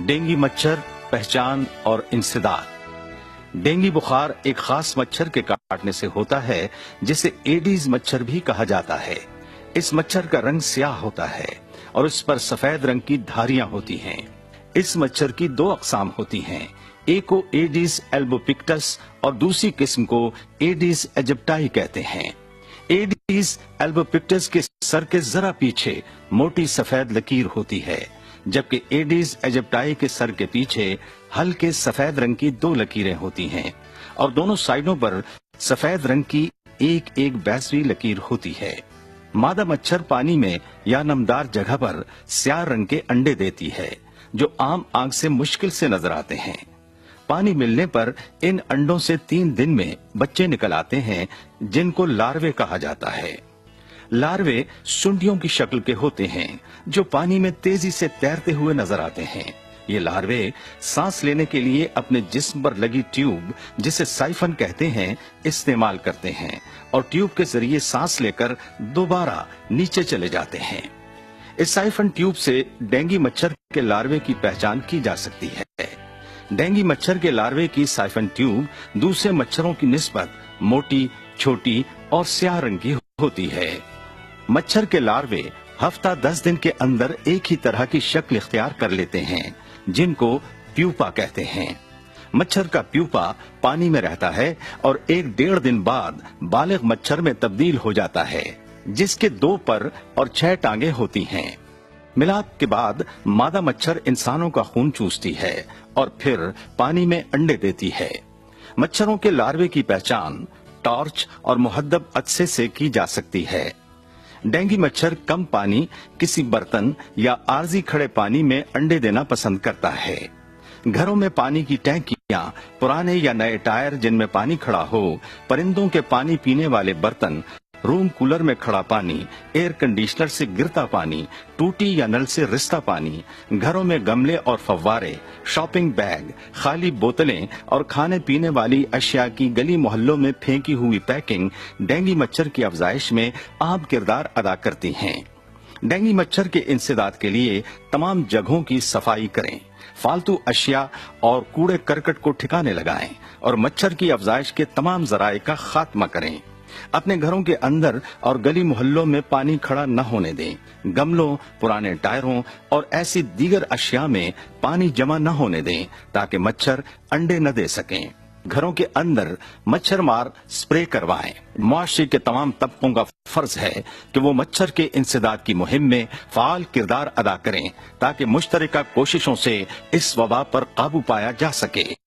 Dengue मच्छर पहचान और इंसदाद। डेंगू बुखार एक खास मच्छर के काटने से होता है जिसे एडीज मच्छर भी कहा जाता है। इस मच्छर का रंग स्याह होता है और उस पर सफेद रंग की धारियां होती हैं। इस मच्छर की दो अकसाम होती हैं, एक को एडीज एल्बोपिक्टस और दूसरी किस्म को एडीज एजिप्टाई कहते हैं। एडीज एल्बोपिक्टस के सर के जरा पीछे मोटी सफेद लकीर होती है, जबकि एडीज एजिप्टाई के सर के पीछे हल्के सफेद रंग की दो लकीरें होती हैं और दोनों साइडों पर सफेद रंग की एक एक बैसवी लकीर होती है। मादा मच्छर पानी में या नमदार जगह पर स्याह रंग के अंडे देती है जो आम आंख से मुश्किल से नजर आते हैं। पानी मिलने पर इन अंडों से 3 दिन में बच्चे निकल आते हैं जिनको लार्वे कहा जाता है। लार्वे सुंडियों की शक्ल के होते हैं जो पानी में तेजी से तैरते हुए नजर आते हैं। ये लार्वे सांस लेने के लिए अपने जिस्म पर लगी ट्यूब, जिसे साइफन कहते हैं, इस्तेमाल करते हैं और ट्यूब के जरिए सांस लेकर दोबारा नीचे चले जाते हैं। इस साइफन ट्यूब से डेंगू मच्छर के लार्वे की पहचान की जा सकती है। डेंगू मच्छर के लार्वे की साइफन ट्यूब दूसरे मच्छरों की निस्बत मोटी, छोटी और स्याह रंग की होती है। मच्छर के लार्वे हफ्ता 10 दिन के अंदर एक ही तरह की शक्ल इख्तियार कर लेते हैं, जिनको प्यूपा कहते हैं। मच्छर का प्यूपा पानी में रहता है और 1-1.5 दिन बाद बालिग मच्छर में तब्दील हो जाता है, जिसके 2 पर और 6 टांगे होती हैं। मिलाप के बाद मादा मच्छर इंसानों का खून चूसती है और फिर पानी में अंडे देती है। मच्छरों के लार्वे की पहचान टॉर्च और मुहद्दब अदसे से की जा सकती है। डेंगू मच्छर कम पानी, किसी बर्तन या आरजी खड़े पानी में अंडे देना पसंद करता है। घरों में पानी की टैंकियां, पुराने या नए टायर जिनमें पानी खड़ा हो, परिंदों के पानी पीने वाले बर्तन, रूम कूलर में खड़ा पानी, एयर कंडीशनर से गिरता पानी, टूटी या नल से रिसता पानी, घरों में गमले और फव्वारे, शॉपिंग बैग, खाली बोतलें और खाने पीने वाली अशिया की गली मोहल्लों में फेंकी हुई पैकिंग डेंगू मच्छर की अफजाइश में अहम किरदार अदा करती हैं। डेंगू मच्छर के इंसदाद के लिए तमाम जगहों की सफाई करें, फालतू अशिया और कूड़े करकट को ठिकाने लगाएं और मच्छर की अफजाइश के तमाम जराए का खात्मा करें। अपने घरों के अंदर और गली मोहल्लों में पानी खड़ा न होने दें। गमलों, पुराने टायरों और ऐसी दीगर अशिया में पानी जमा न होने दें ताकि मच्छर अंडे न दे सकें। घरों के अंदर मच्छर मार स्प्रे करवाएं। मुआशरे के तमाम तबकों का फर्ज है कि वो मच्छर के इंसदाद की मुहिम में फाल किरदार अदा करें ताकि मुश्तरका कोशिशों से इस वबा पर काबू पाया जा सके।